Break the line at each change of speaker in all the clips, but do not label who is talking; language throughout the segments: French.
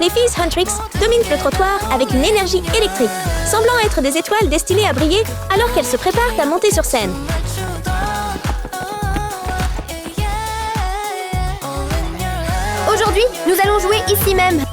les filles Huntrix dominent le trottoir avec une énergie électrique, semblant être des étoiles destinées à briller alors qu'elles se préparent à monter sur scène.
Aujourd'hui, nous allons jouer ici même.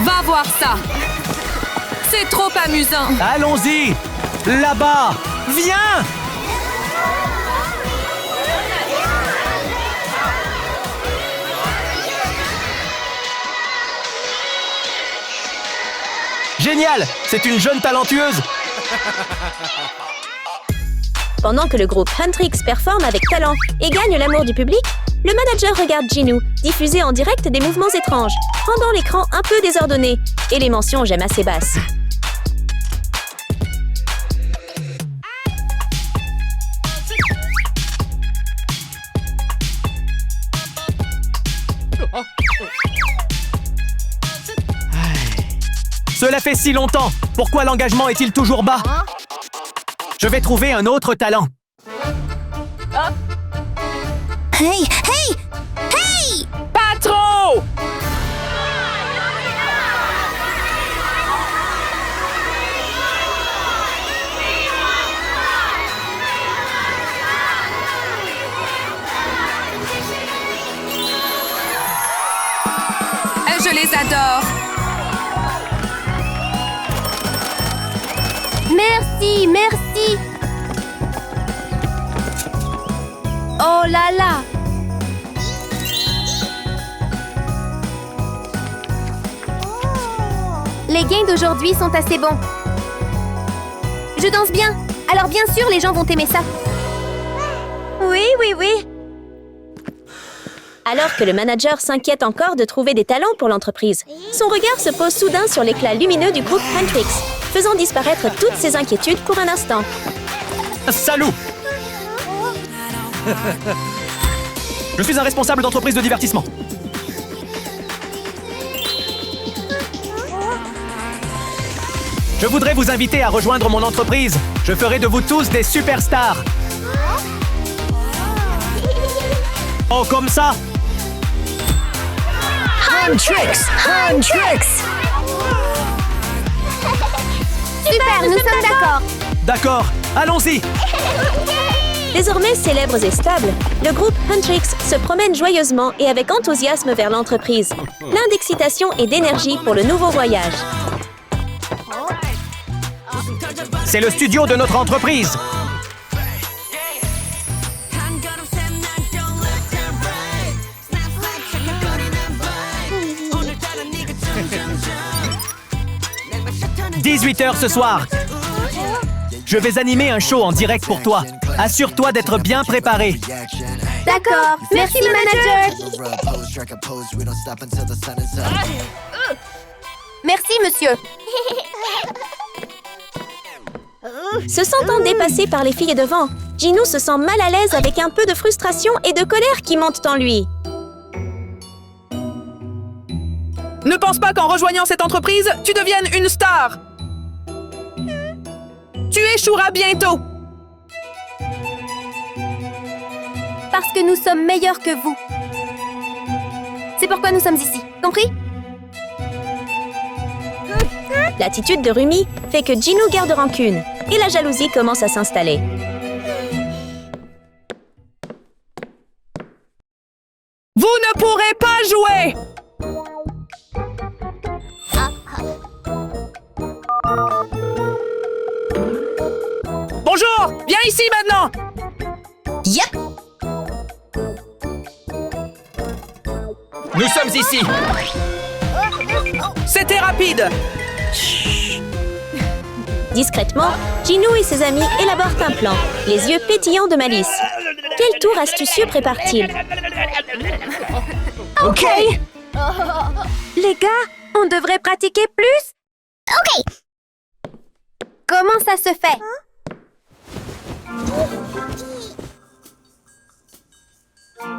Va voir ça! C'est trop amusant!
Allons-y! Là-bas! Viens! Génial! C'est une jeune talentueuse!
Pendant que le groupe Huntrix performe avec talent et gagne l'amour du public, le manager regarde Ginu diffuser en direct des mouvements étranges, rendant l'écran un peu désordonné et les mentions j'aime assez basses.
Cela fait si longtemps! Pourquoi l'engagement est-il toujours bas? Je vais trouver un autre talent.
Hey! Hey! Hey!
Pas trop! Je les adore!
Merci, merci! Oh là là! Les gains d'aujourd'hui sont assez bons. Je danse bien, alors bien sûr les gens vont aimer ça.
Oui, oui, oui. Alors que le manager s'inquiète encore de trouver des talents pour l'entreprise, son regard se pose soudain sur l'éclat lumineux du groupe Huntrix, faisant disparaître toutes ses inquiétudes pour un instant.
Salut! Je suis un responsable d'entreprise de divertissement. Je voudrais vous inviter à rejoindre mon entreprise. Je ferai de vous tous des superstars. Oh, comme ça?
Huntrix! Huntrix! Super, nous sommes d'accord.
D'accord, allons-y!
Désormais célèbres et stables, le groupe Huntrix se promène joyeusement et avec enthousiasme vers l'entreprise, plein d'excitation et d'énergie pour le nouveau voyage.
C'est le studio de notre entreprise. « 18h ce soir. Je vais animer un show en direct pour toi. Assure-toi d'être bien préparé.
D'accord, merci manager. Merci monsieur.
Se sentant dépassé par les filles devant, Ginu se sent mal à l'aise avec un peu de frustration et de colère qui montent en lui.
Ne pense pas qu'en rejoignant cette entreprise, tu deviennes une star! Tu échoueras bientôt!
Parce que nous sommes meilleurs que vous. C'est pourquoi nous sommes ici, compris?
L'attitude de Rumi fait que Ginu garde rancune et la jalousie commence à s'installer.
Vous ne pourrez pas jouer! Bonjour! Viens ici maintenant!
Yep.
Nous sommes ici.
C'était rapide!
Discrètement, Ginou et ses amis élaborent un plan, les yeux pétillants de malice. Quel tour astucieux prépare-t-il?
OK!
Les gars, on devrait pratiquer plus? Ok. Comment ça se fait?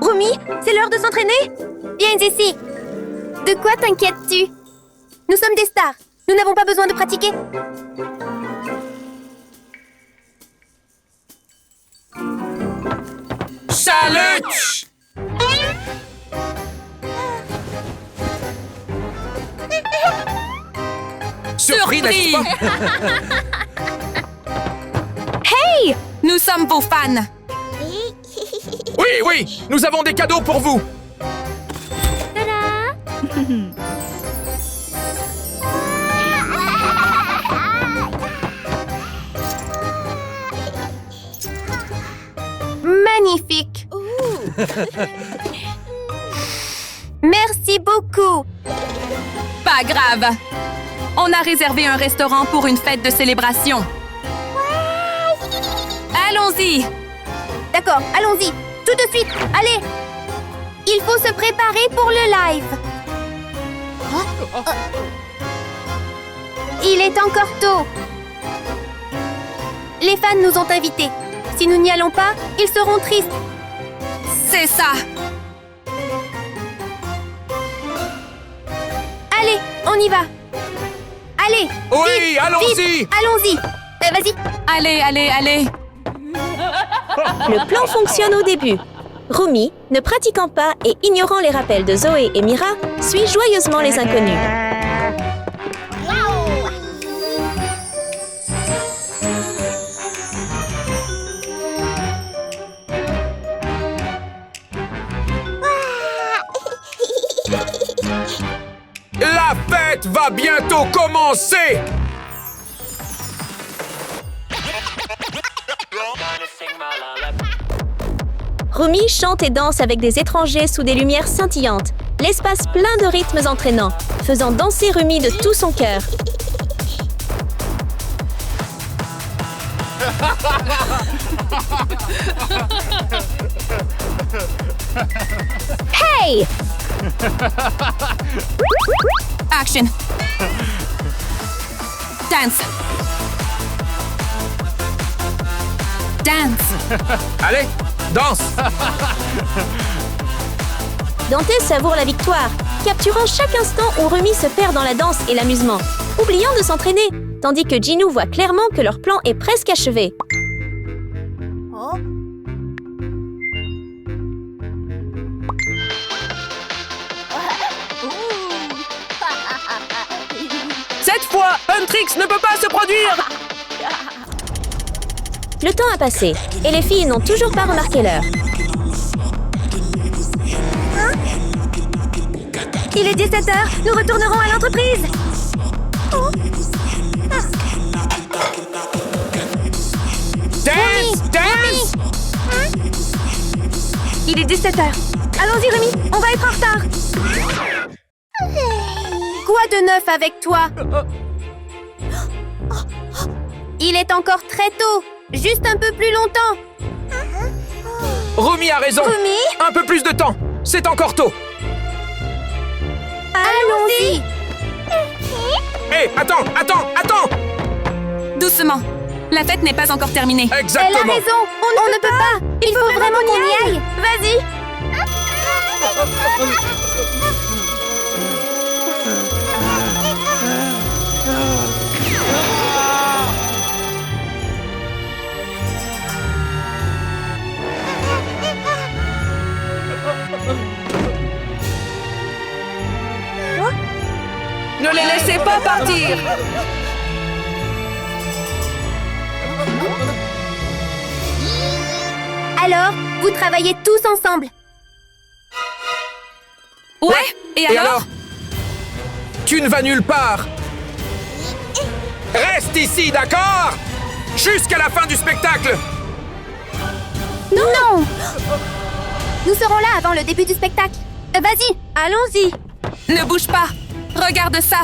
Rumi, c'est l'heure de s'entraîner? Viens ici. De quoi t'inquiètes-tu? Nous sommes des stars. Nous n'avons pas besoin de pratiquer.
Salut! Surpris, n'est-ce pas?
Hey! Nous sommes vos fans!
Oui, oui! Nous avons des cadeaux pour vous!
Magnifique. Merci beaucoup.
Pas grave! On a réservé un restaurant pour une fête de célébration. Allons-y!
D'accord, allons-y. Tout de suite. Allez. Il faut se préparer pour le live. Il est encore tôt. Les fans nous ont invités. Si nous n'y allons pas, ils seront tristes.
C'est ça!
Allez, on y va. Allez.
Oui,
vite,
allons-y.
vite, allons-y. Vas-y.
Allez, allez, allez!
Le plan fonctionne au début. Rumi, ne pratiquant pas et ignorant les rappels de Zoé et Mira, suit joyeusement les inconnus.
La fête va bientôt commencer!
Rumi chante et danse avec des étrangers sous des lumières scintillantes, l'espace plein de rythmes entraînants, faisant danser Rumi de tout son cœur. Hey!
Action! Dance! Dance!
Allez, danse!
Dante savoure la victoire, capturant chaque instant où Rumi se perd dans la danse et l'amusement, oubliant de s'entraîner, tandis que Ginou voit clairement que leur plan est presque achevé.
Cette fois, Huntrix ne peut pas se produire!
Le temps a passé, et les filles n'ont toujours pas remarqué l'heure.
Il est 17h. Nous retournerons à l'entreprise.
Dance! Dance!
Il est 17h. Allons-y, Rumi. On va être en retard. Quoi de neuf avec toi? Il est encore très tôt. Juste un peu plus longtemps.
Rumi a raison!
Rumi?
Un peu plus de temps! C'est encore tôt!
Allons-y.
Hé, attends!
Doucement! La fête n'est pas encore terminée.
Elle a
Exactement!
raison. On ne peut pas. Il faut vraiment qu'on y aille. Vas-y.
Ne les laissez pas partir!
Alors, vous travaillez tous ensemble.
Ouais? Et alors?
Tu ne vas nulle part! Reste ici, d'accord? Jusqu'à la fin du spectacle!
Non. Nous serons là avant le début du spectacle. Vas-y, allons-y.
Ne bouge pas! Regarde ça!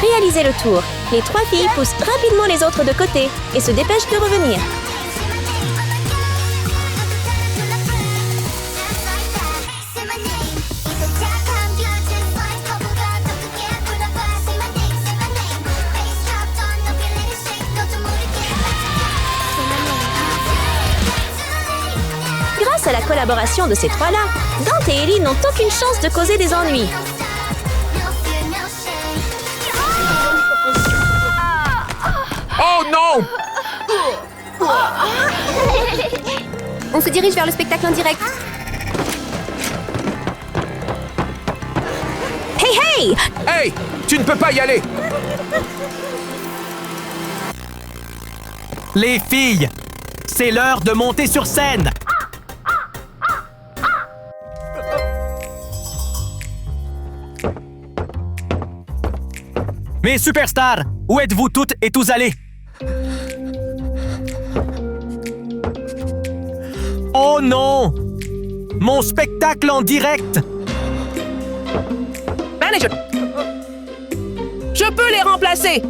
Réalisez le tour. Les 3 filles poussent rapidement les autres de côté et se dépêchent de revenir. Grâce à la collaboration de ces 3-là, Dante et Ellie n'ont aucune chance de causer des ennuis.
Oh non!
On se dirige vers le spectacle en direct.
Hey, hey!
Hey! Tu ne peux pas y aller!
Les filles, c'est l'heure de monter sur scène. Mes superstars, où êtes-vous toutes et tous allés? Oh non! Mon spectacle en direct!
Manager! Je peux les remplacer!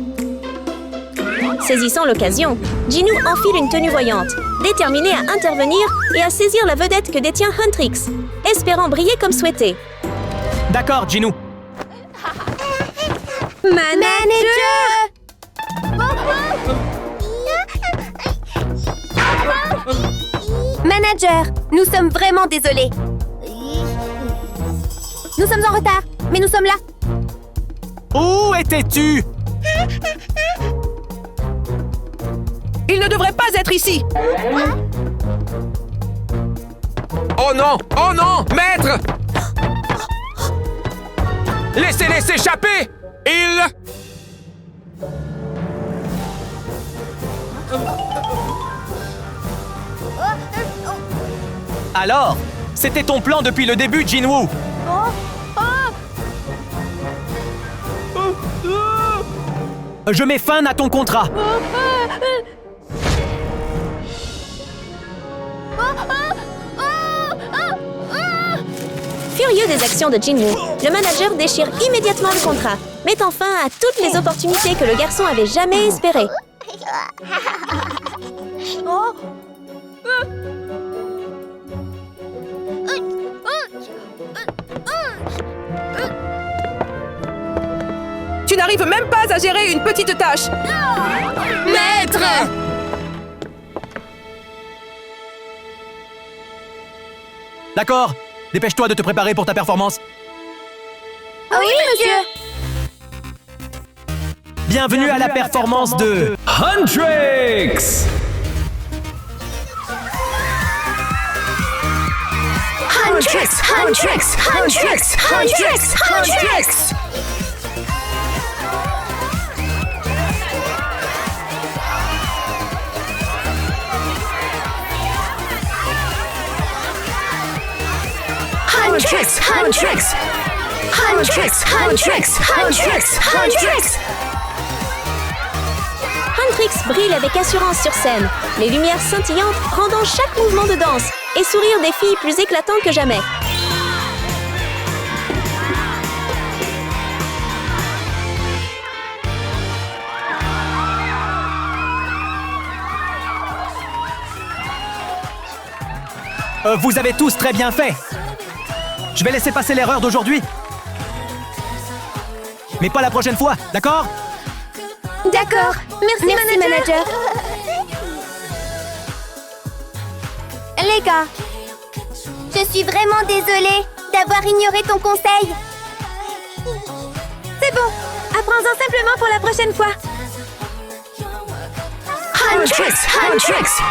Saisissant l'occasion, Ginu enfile une tenue voyante, déterminée à intervenir et à saisir la vedette que détient Huntrix, espérant briller comme souhaité.
D'accord, Ginu.
Manager! Manager, nous sommes vraiment désolés. Nous sommes en retard, mais nous sommes là.
Où étais-tu?
Il ne devrait pas être ici!
Oh non! Oh non! Maître! Laissez-les s'échapper! Ils...
Alors, c'était ton plan depuis le début, Jinwoo. Je mets fin à ton contrat.
Furieux des actions de Jinwoo, le manager déchire immédiatement le contrat, mettant fin à toutes les opportunités que le garçon avait jamais espérées.
Tu n'arrives même pas à gérer une petite tâche!
Maître!
D'accord, dépêche-toi de te préparer pour ta performance.
Oui, monsieur.
Bienvenue à la performance de Huntrix.
Huntrix, Huntrix, Huntrix, Huntrix, Huntrix. Huntrix, Huntrix, Huntrix, Huntrix, Huntrix, Huntrix.
Huntrix brille avec assurance sur scène, les lumières scintillantes rendant chaque mouvement de danse et sourire des filles plus éclatant que jamais.
Vous avez tous très bien fait. Je vais laisser passer l'erreur d'aujourd'hui. Mais pas la prochaine fois, d'accord?
D'accord. Merci, manager. Les gars, je suis vraiment désolée d'avoir ignoré ton conseil. C'est bon. Apprends-en simplement pour la prochaine fois. Huntrix, Huntrix.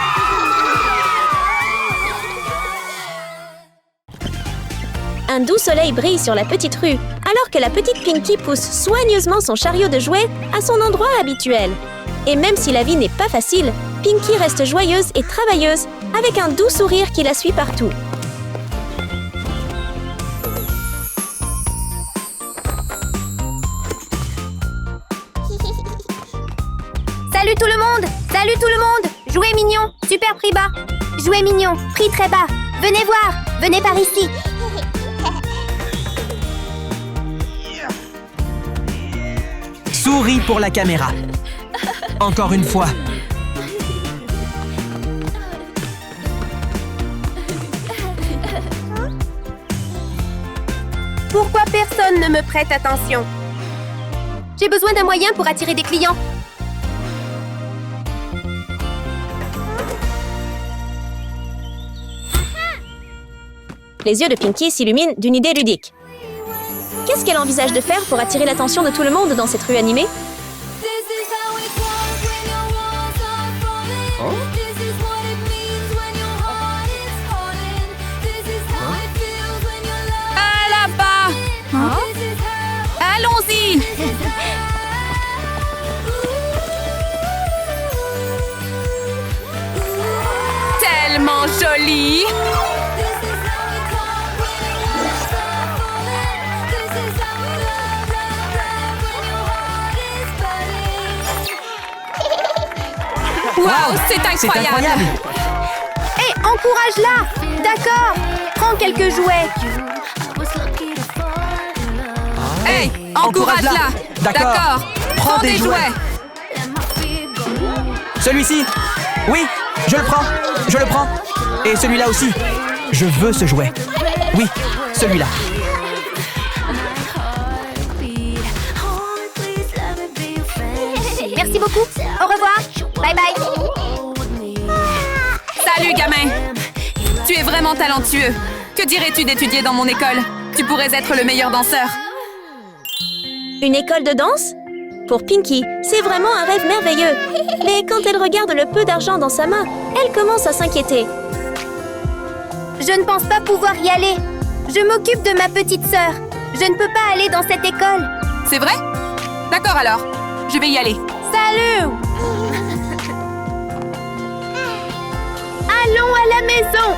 Un doux soleil brille sur la petite rue, alors que la petite Pinky pousse soigneusement son chariot de jouets à son endroit habituel. Et même si la vie n'est pas facile, Pinky reste joyeuse et travailleuse, avec un doux sourire qui la suit partout.
Salut tout le monde! Salut tout le monde! Jouet mignon, super prix bas. Jouet mignon, prix très bas. Venez voir, venez par ici.
Souris pour la caméra. Encore une fois.
Pourquoi personne ne me prête attention? J'ai besoin d'un moyen pour attirer des clients.
Les yeux de Pinky s'illuminent d'une idée ludique. Qu'est-ce qu'elle envisage de faire pour attirer l'attention de tout le monde dans cette rue animée?
Ah, là-bas! Allons-y! Tellement joli! Wow, c'est incroyable!
Hé, encourage-la! D'accord, prends quelques jouets.
Hey, encourage-la!
D'accord.
Prends des jouets!
Celui-ci. Oui, je le prends. Je le prends. Et celui-là aussi. Je veux ce jouet. Oui, celui-là.
Merci beaucoup. Au revoir. Bye bye.
Salut, gamin! Tu es vraiment talentueux. Que dirais-tu d'étudier dans mon école? Tu pourrais être le meilleur danseur.
Une école de danse? Pour Pinky, c'est vraiment un rêve merveilleux. Mais quand elle regarde le peu d'argent dans sa main, elle commence à s'inquiéter.
Je ne pense pas pouvoir y aller. Je m'occupe de ma petite sœur. Je ne peux pas aller dans cette école.
C'est vrai? D'accord alors. Je vais y aller.
Salut! Allons à la maison!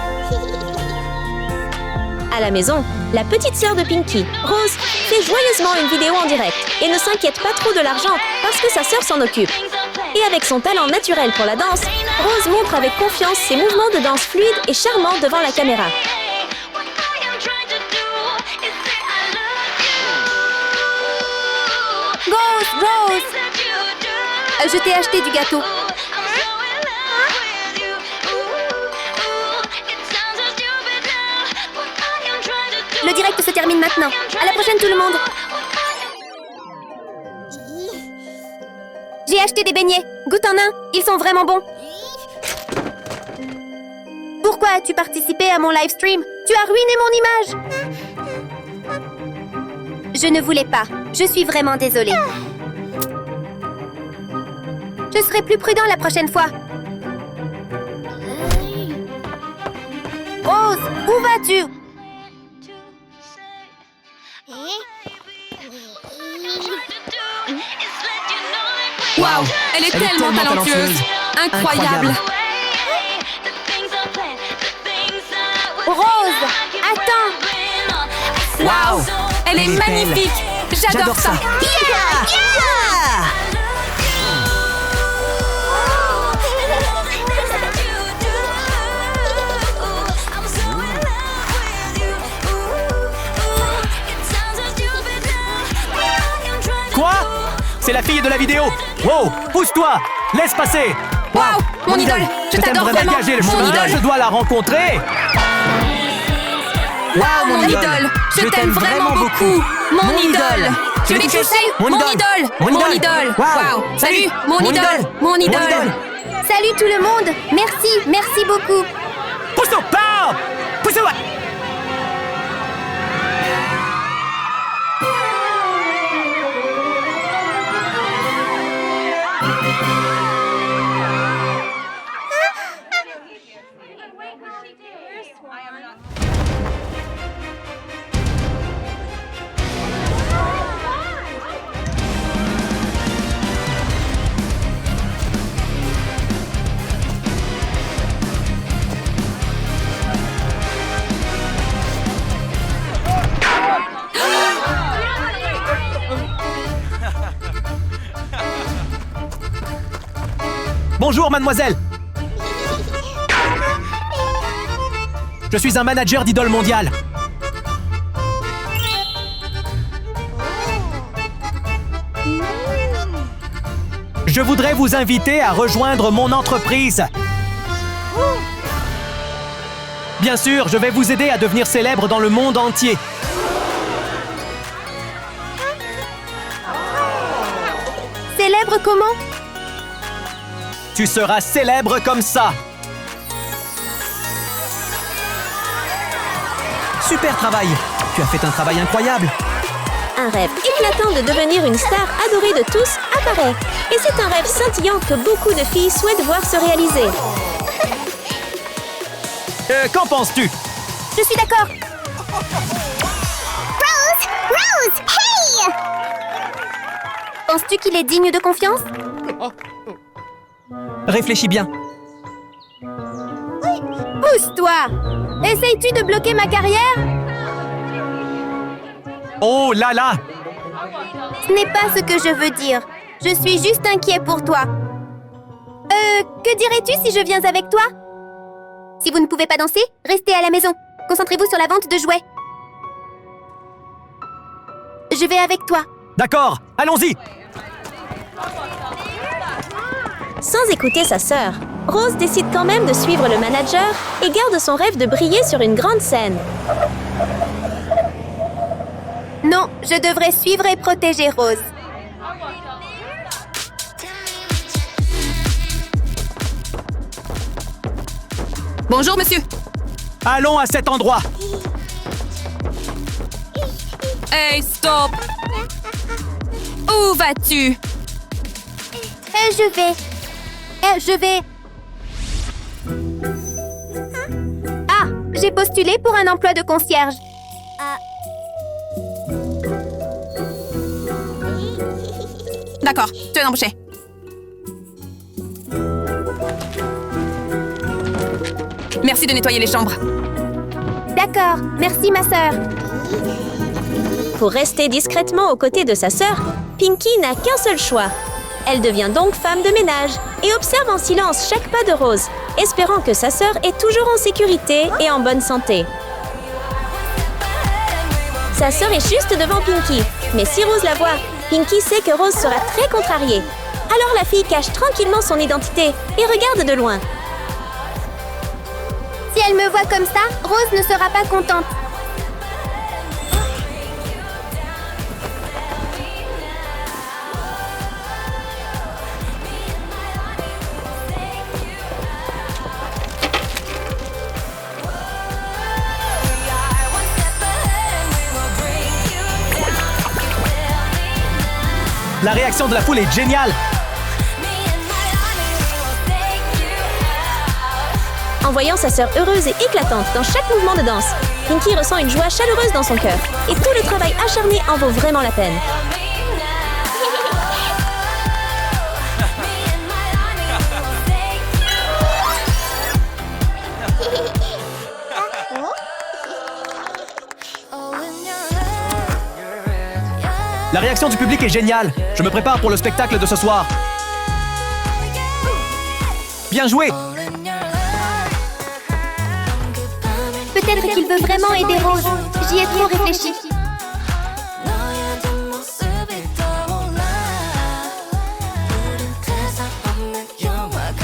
À la maison, la petite sœur de Pinky, Rose, fait joyeusement une vidéo en direct et ne s'inquiète pas trop de l'argent parce que sa sœur s'en occupe. Et avec son talent naturel pour la danse, Rose montre avec confiance ses mouvements de danse fluides et charmants devant la caméra.
Rose! Je t'ai acheté du gâteau. Le direct se termine maintenant. À la prochaine tout le monde. J'ai acheté des beignets. Goûte en un, ils sont vraiment bons. Pourquoi as-tu participé à mon live stream? Tu as ruiné mon image. Je ne voulais pas. Je suis vraiment désolée. Je serai plus prudent la prochaine fois. Rose, où vas-tu?
Waouh, elle est tellement talentueuse. Incroyable.
Rose, attends.
Waouh, elle est
Elle est belle.
magnifique. J'adore ça.
Quoi? C'est la fille de la vidéo. Wow, pousse-toi. Laisse passer.
Waouh, mon idole. Je t'adore vraiment.
Dégager le
Mon
chemin.
idole.
Je dois la rencontrer.
Waouh, mon idole. Je t'aime vraiment beaucoup. Mon idole. Tu l'es touché? Mon idole. Mon idole. Waouh. Salut, mon idole. Mon idole.
Salut tout le monde. Merci beaucoup.
Pousse-toi. Pow. Pousse-toi. Bonjour, mademoiselle. Je suis un manager d'Idole mondiale. Je voudrais vous inviter à rejoindre mon entreprise. Bien sûr, je vais vous aider à devenir célèbre dans le monde entier.
Célèbre comment?
Tu seras célèbre comme ça. Super travail. Tu as fait un travail incroyable.
Un rêve éclatant de devenir une star adorée de tous apparaît. Et c'est un rêve scintillant que beaucoup de filles souhaitent voir se réaliser.
Qu'en penses-tu?
Je suis d'accord. Rose! Rose! Hey! Penses-tu qu'il est digne de confiance?
Réfléchis bien.
Pousse-toi! Essayes-tu de bloquer ma carrière?
Oh là là!
Ce n'est pas ce que je veux dire. Je suis juste inquiet pour toi. Que dirais-tu si je viens avec toi? Si vous ne pouvez pas danser, restez à la maison. Concentrez-vous sur la vente de jouets. Je vais avec toi.
D'accord, allons-y!
Sans écouter sa sœur, Rose décide quand même de suivre le manager et garde son rêve de briller sur une grande scène.
Non, je devrais suivre et protéger Rose.
Bonjour, monsieur.
Allons à cet endroit.
Hey, stop. Où vas-tu?
Je vais... Ah, j'ai postulé pour un emploi de concierge.
D'accord, tu es embauché. Merci de nettoyer les chambres.
D'accord, merci ma sœur.
Pour rester discrètement aux côtés de sa sœur, Pinky n'a qu'un seul choix. Elle devient donc femme de ménage et observe en silence chaque pas de Rose, espérant que sa sœur est toujours en sécurité et en bonne santé. Sa sœur est juste devant Pinky, mais si Rose la voit, Pinky sait que Rose sera très contrariée. Alors la fille cache tranquillement son identité et regarde de loin.
Si elle me voit comme ça, Rose ne sera pas contente.
La réaction de la foule est géniale.
En voyant sa sœur heureuse et éclatante dans chaque mouvement de danse, Pinky ressent une joie chaleureuse dans son cœur. Et tout le travail acharné en vaut vraiment la peine.
La réaction du public est géniale. Je me prépare pour le spectacle de ce soir. Bien joué!
Peut-être qu'il veut vraiment aider Rose. J'y ai trop réfléchi.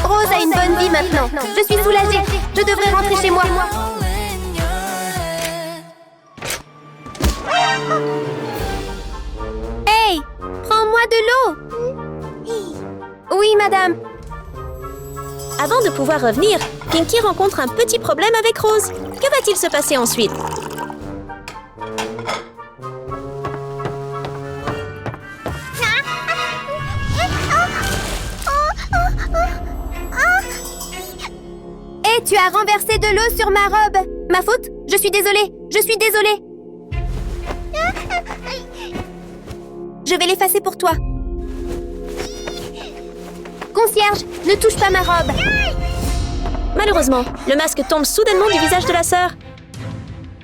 Rose a une bonne vie maintenant. Je suis soulagée. Je devrais rentrer chez moi. Hey! Prends-moi de l'eau! Oui, madame.
Avant de pouvoir revenir, Pinky rencontre un petit problème avec Rose. Que va-t-il se passer ensuite?
Hé, tu as renversé de l'eau sur ma robe. Ma faute? Je suis désolée. Je suis désolée. Je vais l'effacer pour toi. Concierge, ne touche pas ma robe.
Malheureusement, le masque tombe soudainement du visage de la sœur.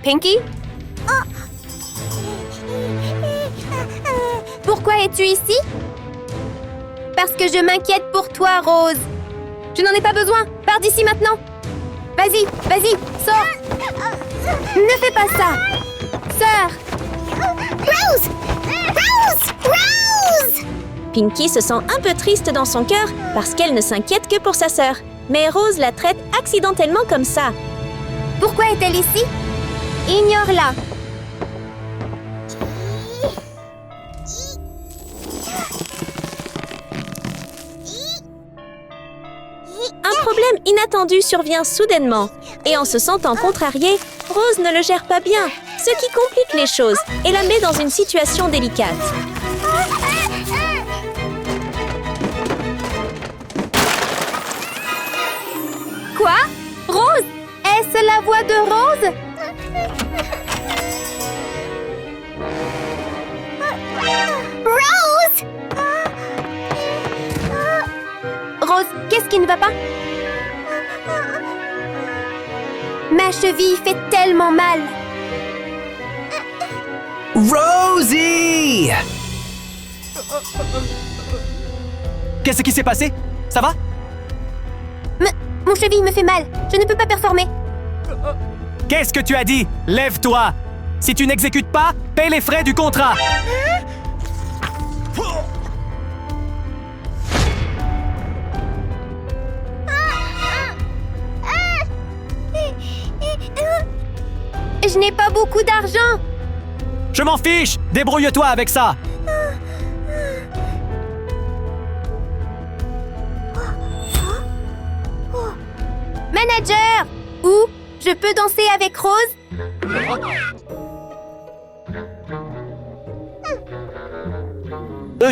Pinky? Pourquoi es-tu ici? Parce que je m'inquiète pour toi, Rose. Je n'en ai pas besoin. Pars d'ici maintenant. Vas-y, vas-y, sors. Ne fais pas ça. Sœur.
Rose! Rose! Rose!
Pinky se sent un peu triste dans son cœur parce qu'elle ne s'inquiète que pour sa sœur. Mais Rose la traite accidentellement comme ça.
Pourquoi est-elle ici? Ignore-la.
Un problème inattendu survient soudainement. Et en se sentant contrariée, Rose ne le gère pas bien, ce qui complique les choses et la met dans une situation délicate.
Quoi? Rose? Est-ce la voix de Rose?
Rose!
Rose, qu'est-ce qui ne va pas? Ma cheville fait tellement mal.
Rosie! Qu'est-ce qui s'est passé? Ça va?
Mon cheville me fait mal. Je ne peux pas performer.
Qu'est-ce que tu as dit? Lève-toi! Si tu n'exécutes pas, paie les frais du contrat!
Je n'ai pas beaucoup d'argent.
Je m'en fiche! Débrouille-toi avec ça!
Manager! Où? Je peux danser avec Rose?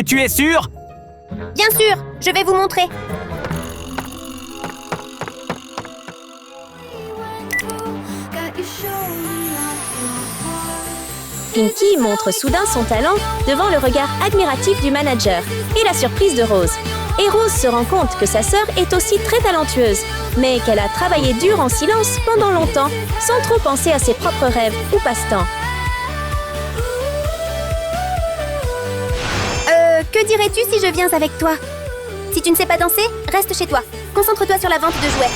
Tu es sûr?
Bien sûr, je vais vous montrer.
Pinky montre soudain son talent devant le regard admiratif du manager et la surprise de Rose. Et Rose se rend compte que sa sœur est aussi très talentueuse, mais qu'elle a travaillé dur en silence pendant longtemps, sans trop penser à ses propres rêves ou passe-temps.
Que dirais-tu si je viens avec toi? Si tu ne sais pas danser, reste chez toi. Concentre-toi sur la vente de jouets.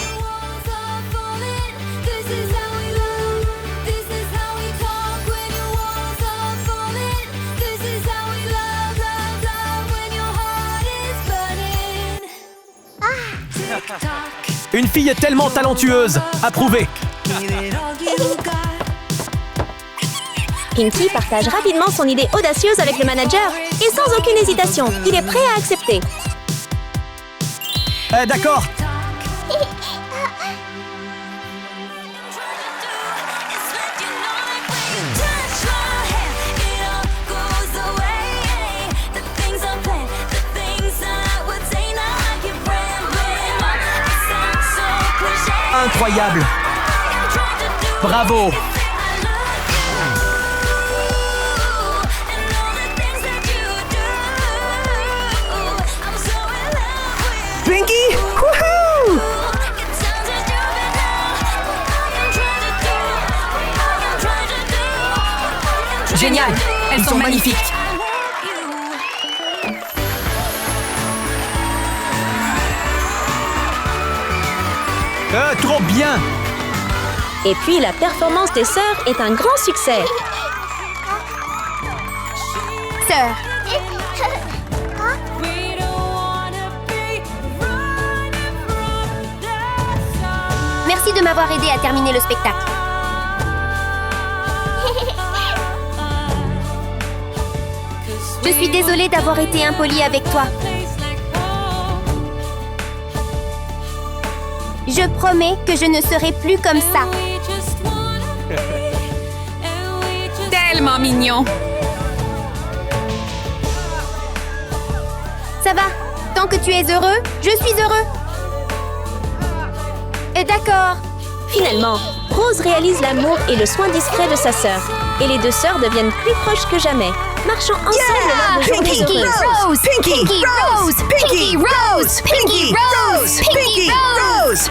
Une fille tellement talentueuse! Approuvée!
Pinky partage rapidement son idée audacieuse avec le manager et sans aucune hésitation, il est prêt à accepter.
D'accord! Incroyable! Bravo! Pinky! Wouhou!
Génial! Elles sont magnifiques!
Trop bien!
Et puis la performance des sœurs est un grand succès.
Sœur, merci de m'avoir aidé à terminer le spectacle. Je suis désolée d'avoir été impolie avec toi. Je promets que je ne serai plus comme ça.
Tellement mignon!
Ça va. Tant que tu es heureux, je suis heureux. D'accord.
Finalement, Rose réalise l'amour et le soin discret de sa sœur. Et les deux sœurs deviennent plus proches que jamais, marchant ensemble lors de journées heureuses.
Rose! Pinky Rose! Pinky Rose! Pinky Rose! Pinky Rose!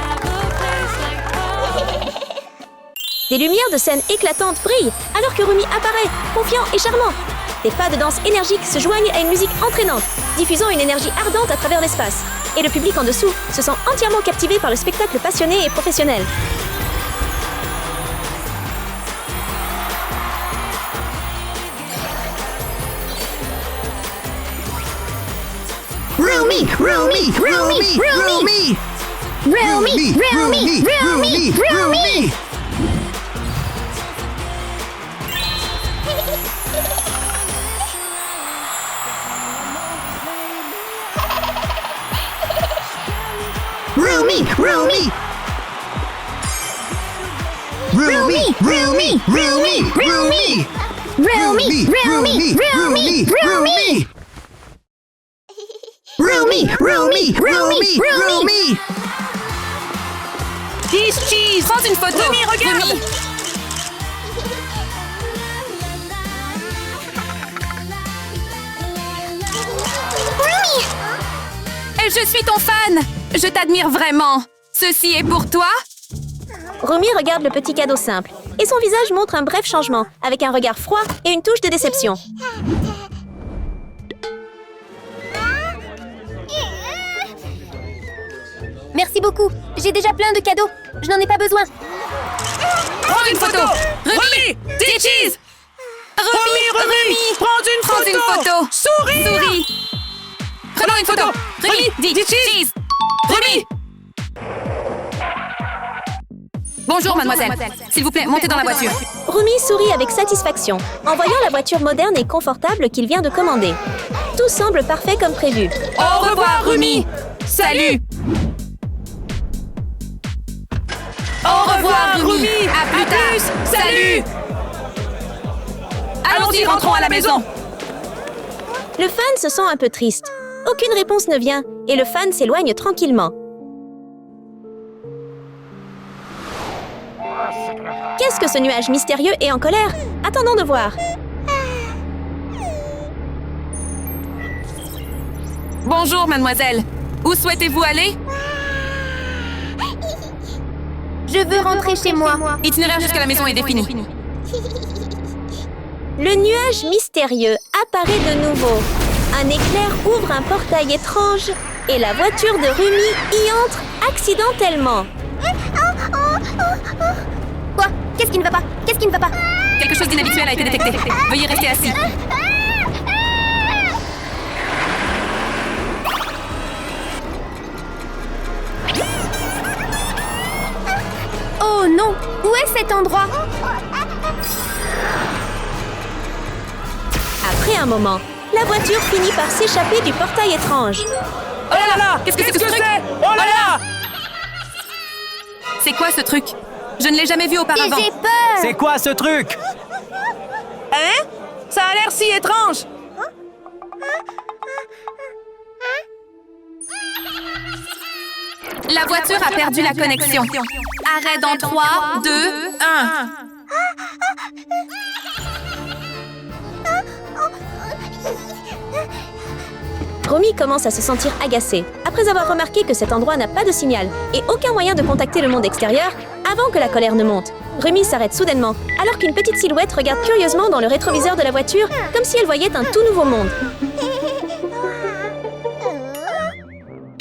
Des lumières de scène éclatantes brillent alors que Rumi apparaît, confiant et charmant. Des pas de danse énergiques se joignent à une musique entraînante, diffusant une énergie ardente à travers l'espace. et le public en dessous se sent entièrement captivé par le spectacle passionné et professionnel.
Roomy, Roomy, Roomy, Roomy, Roomy, Roomy, Roomy, Roomy. Roomy, Roomy. Roomy, Roomy, Roomy, Roomy. Roomy, Roomy, Roomy, Roomy. Roomy, Roomy, Roomy, Roomy.
Cheese, prends une photo.
Rumi, regarde.
Rumi. Et je suis ton fan. Je t'admire vraiment. Ceci est pour toi.
Rumi regarde le petit cadeau simple et son visage montre un bref changement avec un regard froid et une touche de déception.
Merci beaucoup. J'ai déjà plein de cadeaux. Je n'en ai pas besoin.
Prends une photo. Rumi, dis cheese. Rumi,
Prends une photo.
Souris. Prenons une photo. Rumi, dis cheese. Rumi. Bonjour, mademoiselle. S'il vous plaît, montez dans la voiture.
Rumi sourit avec satisfaction en voyant la voiture moderne et confortable qu'il vient de commander. Tout semble parfait comme prévu.
Au revoir, Rumi. Salut. Au revoir, Rumi. À plus tard. Salut. Allons-y, rentrons à la maison.
Le fan se sent un peu triste. Aucune réponse ne vient et le fan s'éloigne tranquillement. Qu'est-ce que ce nuage mystérieux et en colère? Attendons de voir.
Bonjour, mademoiselle. Où souhaitez-vous aller?
Je veux rentrer chez moi.
Itinéraire jusqu'à la maison est défini.
Le nuage mystérieux apparaît de nouveau. Un éclair ouvre un portail étrange et la voiture de Rumi y entre accidentellement.
Quoi? Qu'est-ce qui ne va pas? Qu'est-ce qui ne va pas?
Quelque chose d'inhabituel a été détecté. Veuillez rester assis.
Oh non! Où est cet endroit?
Après un moment, la voiture finit par s'échapper du portail étrange.
Oh là là! Qu'est-ce que c'est que ce truc?
Oh là là!
C'est quoi ce truc? Je ne l'ai jamais vu auparavant.
J'ai peur!
C'est quoi ce truc?
Hein? Ça a l'air si étrange.
La voiture a perdu la connexion. Arrêt dans 3, 2, 1.
Rumi commence à se sentir agacé après avoir remarqué que cet endroit n'a pas de signal et aucun moyen de contacter le monde extérieur avant que la colère ne monte. Rumi s'arrête soudainement alors qu'une petite silhouette regarde curieusement dans le rétroviseur de la voiture comme si elle voyait un tout nouveau monde.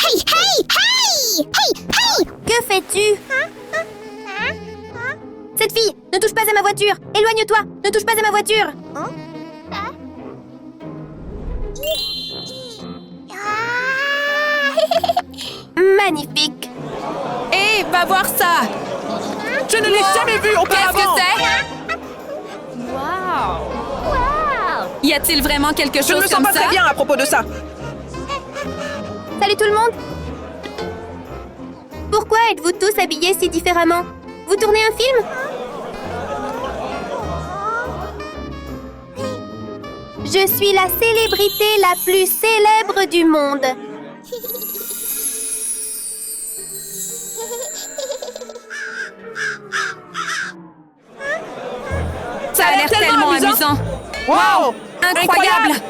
Hey, hey, hey! Hey, hey!
Que fais-tu? Cette fille, ne touche pas à ma voiture! Éloigne-toi! Ne touche pas à ma voiture! Magnifique!
Hé, va voir ça!
Je ne l'ai jamais vu
Qu'est-ce
auparavant.
que c'est? Y a-t-il vraiment quelque
Je ne
chose
me sens
comme
pas
ça?
très bien à propos de ça.
Salut tout le monde! Pourquoi êtes-vous tous habillés si différemment? Vous tournez un film? Je suis la célébrité la plus célèbre du monde.
Ça a l'air tellement amusant.
Wow!
Incroyable!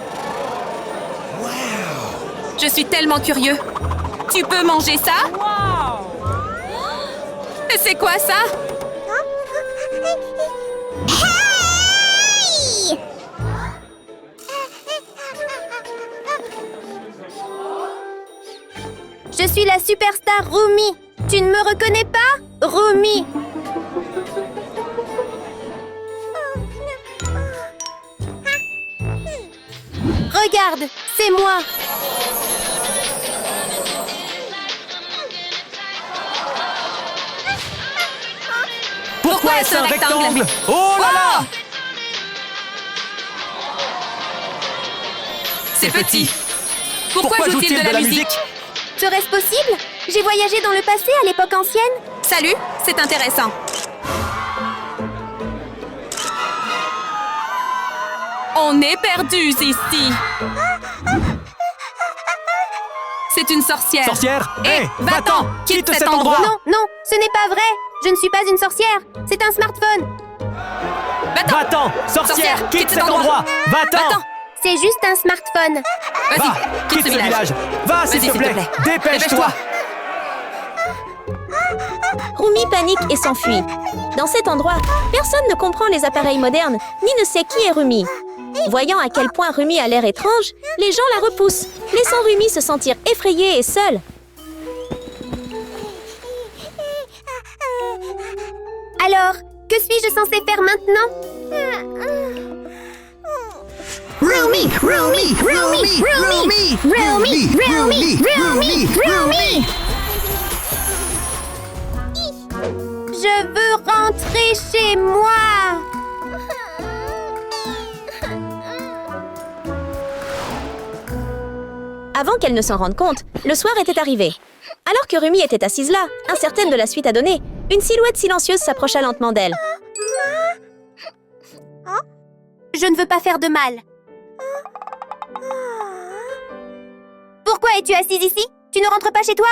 Je suis tellement curieux. Tu peux manger ça? C'est quoi ça?
Hey!
suis la superstar Rumi. Tu ne me reconnais pas, Rumi? Regarde, c'est moi.
Pourquoi est-ce un rectangle? Oh là là!
C'est petit. Pourquoi joue-t-il de la musique?
Serait-ce possible? J'ai voyagé dans le passé à l'époque ancienne.
Salut, c'est intéressant. On est perdus ici. C'est une sorcière.
Sorcière?
Hé, va-t'en! Quitte cet endroit!
Non, non, ce n'est pas vrai. Je ne suis pas une sorcière. C'est un smartphone.
Va-t'en!
Va-t'en! Sorcière! Quitte cet endroit! Va-t'en!
Va-t'en!
C'est juste un smartphone.
Va!
Vas-y,
Quitte ce village! Va, s'il te plaît! Dépêche-toi!
Rumi panique et s'enfuit. Dans cet endroit, personne ne comprend les appareils modernes, ni ne sait qui est Rumi. Voyant à quel point Rumi a l'air étrange, les gens la repoussent, laissant Rumi se sentir effrayée et seule.
Alors, que suis-je censée faire maintenant?
Rumi, Rumi, Rumi, Rumi, Rumi, Rumi, Rumi, Rumi.
Je veux rentrer chez moi.
Avant qu'elle ne s'en rende compte, le soir était arrivé. Alors que Rumi était assise là, incertaine de la suite à donner, une silhouette silencieuse s'approcha lentement d'elle.
Je ne veux pas faire de mal. Pourquoi es-tu assise ici? Tu ne rentres pas chez toi?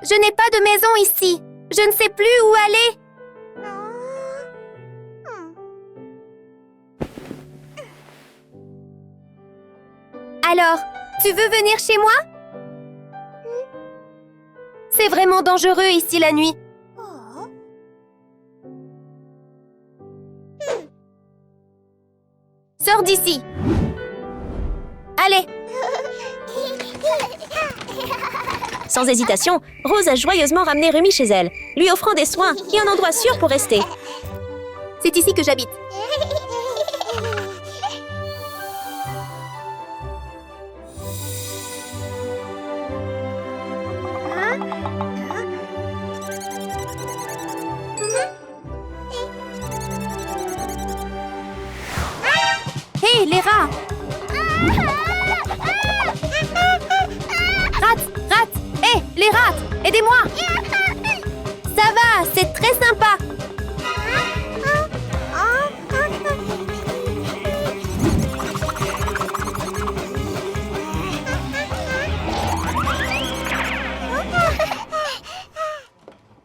Je n'ai pas de maison ici. Je ne sais plus où aller. Alors, tu veux venir chez moi? C'est vraiment dangereux ici la nuit. Sors d'ici. Allez.
Sans hésitation, Rose a joyeusement ramené Rumi chez elle, lui offrant des soins et un endroit sûr pour rester.
C'est ici que j'habite. Hé, les rats! Rats! Hé, les rats! Aidez-moi! Ça va, c'est très sympa!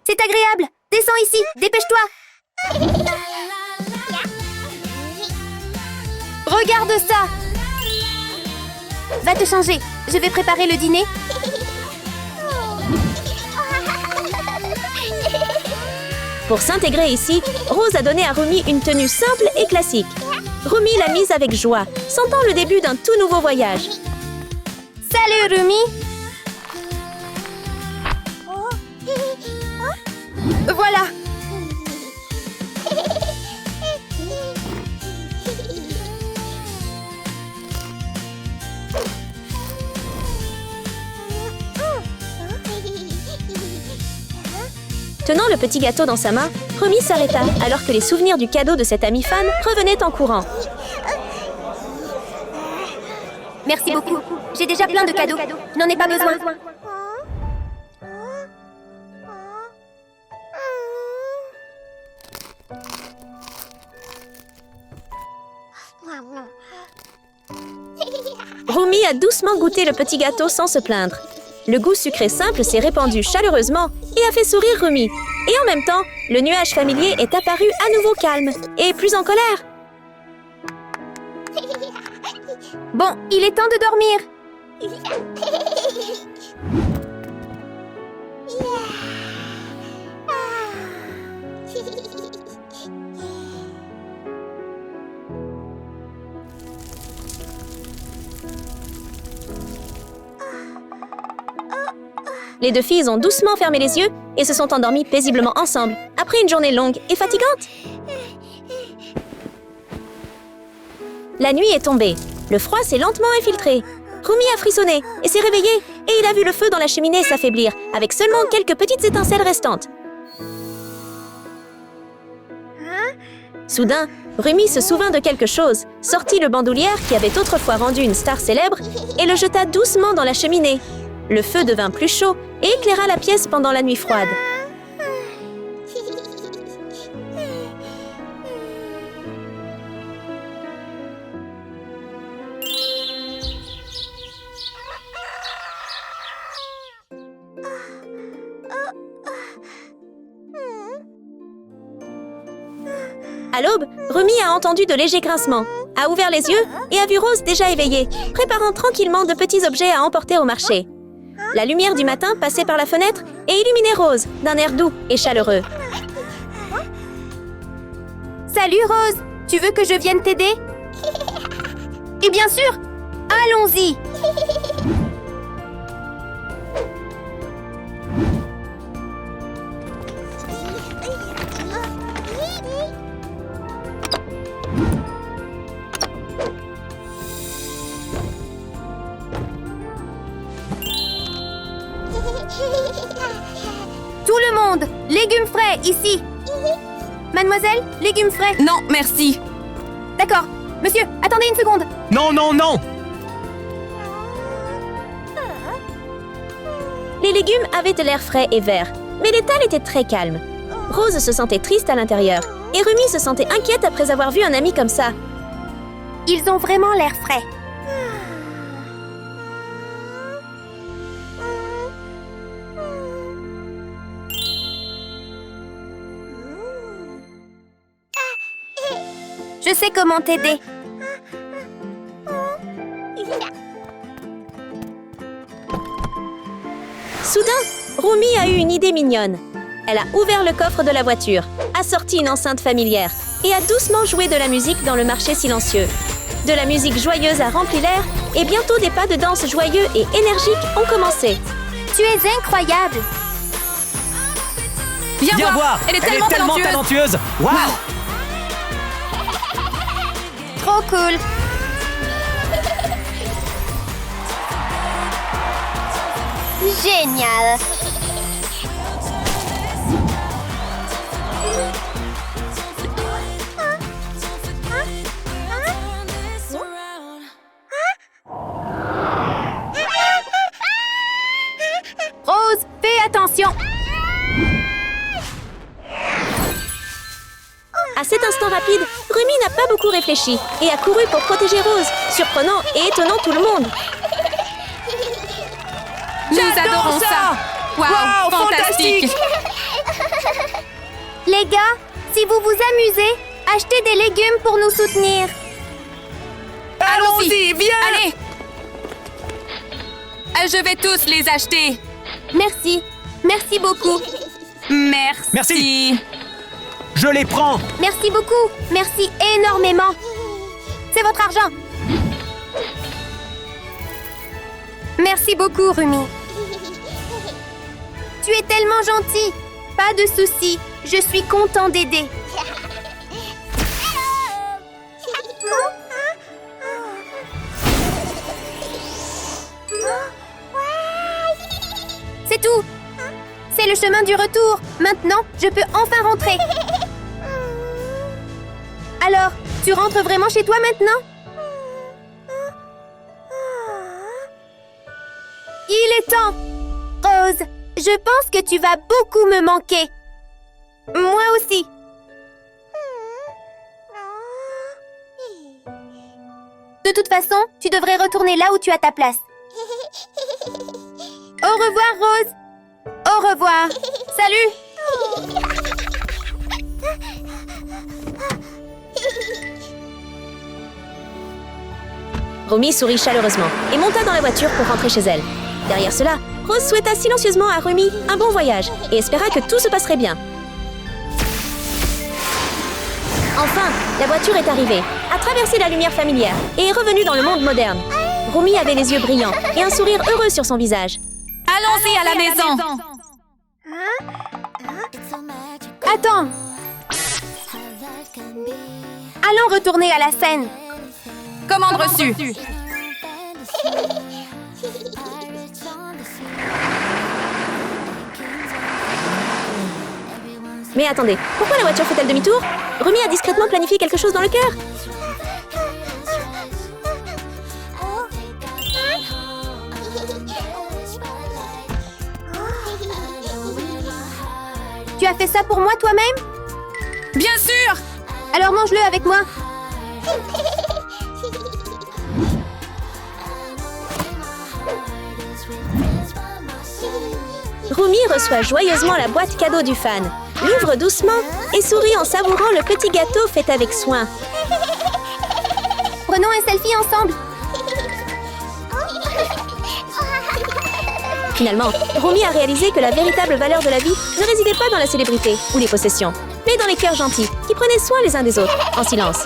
C'est agréable! Descends ici, dépêche-toi! Regarde ça! Va te changer, je vais préparer le dîner.
Pour s'intégrer ici, Rose a donné à Rumi une tenue simple et classique. Rumi l'a mise avec joie, sentant le début d'un tout nouveau voyage.
Salut Rumi! Voilà!
Tenant le petit gâteau dans sa main, Rumi s'arrêta alors que les souvenirs du cadeau de cette amie fan revenaient en courant.
Merci beaucoup. J'ai déjà plein de cadeaux. Je n'en ai pas besoin.
Rumi a doucement goûté le petit gâteau sans se plaindre. Le goût sucré simple s'est répandu chaleureusement et a fait sourire Rumi. Et en même temps, le nuage familier est apparu à nouveau calme et plus en colère.
Bon, il est temps de dormir.
Les deux filles ont doucement fermé les yeux et se sont endormies paisiblement ensemble, après une journée longue et fatigante. La nuit est tombée. Le froid s'est lentement infiltré. Rumi a frissonné et s'est réveillé, et il a vu le feu dans la cheminée s'affaiblir, avec seulement quelques petites étincelles restantes. Soudain, Rumi se souvint de quelque chose, sortit le bandoulière qui avait autrefois rendu une star célèbre et le jeta doucement dans la cheminée. Le feu devint plus chaud et éclaira la pièce pendant la nuit froide. À l'aube, Rumi a entendu de légers grincements, a ouvert les yeux et a vu Rose déjà éveillée, préparant tranquillement de petits objets à emporter au marché. La lumière du matin passait par la fenêtre et illuminait Rose d'un air doux et chaleureux.
Salut Rose, tu veux que je vienne t'aider? Et bien sûr, allons-y. Tout le monde, légumes frais, ici. Mademoiselle, légumes frais.
Non, merci.
D'accord. Monsieur, attendez une seconde.
Non, non, non!
Les légumes avaient de l'air frais et vert, mais l'étal était très calme. Rose se sentait triste à l'intérieur, et Rumi se sentait inquiète après avoir vu un ami comme ça.
Ils ont vraiment l'air frais. Je sais comment t'aider.
Soudain, Rumi a eu une idée mignonne. Elle a ouvert le coffre de la voiture, a sorti une enceinte familière et a doucement joué de la musique dans le marché silencieux. De la musique joyeuse a rempli l'air et bientôt des pas de danse joyeux et énergiques ont commencé.
Tu es incroyable.
Viens
voir!
Elle est tellement
talentueuse! Waouh!
Trop cool. Génial. Rose, fais attention.
À cet instant rapide, Rumi n'a pas beaucoup réfléchi et a couru pour protéger Rose, surprenant et étonnant tout le monde.
Nous adorons ça. Wow, fantastique.
Les gars, si vous vous amusez, achetez des légumes pour nous soutenir.
Allons-y, viens!
Allez. Je vais tous les acheter.
Merci. Merci beaucoup.
Merci.
Merci. Je les prends!
Merci beaucoup. Merci énormément. C'est votre argent. Merci beaucoup, Rumi. Tu es tellement gentil. Pas de souci. Je suis content d'aider. C'est tout. C'est le chemin du retour. Maintenant, je peux enfin rentrer. Alors, tu rentres vraiment chez toi maintenant? Il est temps. Rose, je pense que tu vas beaucoup me manquer. Moi aussi. De toute façon, tu devrais retourner là où tu as ta place. Au revoir, Rose. Au revoir. Salut.
Rumi sourit chaleureusement et monta dans la voiture pour rentrer chez elle. Derrière cela, Rose souhaita silencieusement à Rumi un bon voyage et espéra que tout se passerait bien. Enfin, la voiture est arrivée, a traversé la lumière familière et est revenue dans le monde moderne. Rumi avait les yeux brillants et un sourire heureux sur son visage.
Allons-y à la maison.
Attends. Allons retourner à la scène.
Commande reçue.
Mais attendez, pourquoi la voiture fait-elle demi-tour? Rumi a discrètement planifié quelque chose dans le cœur.
Tu as fait ça pour moi toi-même?
Bien sûr.
Alors mange-le avec moi.
Rumi reçoit joyeusement la boîte cadeau du fan, l'ouvre doucement et sourit en savourant le petit gâteau fait avec soin.
Prenons un selfie ensemble.
Finalement, Rumi a réalisé que la véritable valeur de la vie ne résidait pas dans la célébrité ou les possessions, mais dans les cœurs gentils qui prenaient soin les uns des autres, en silence.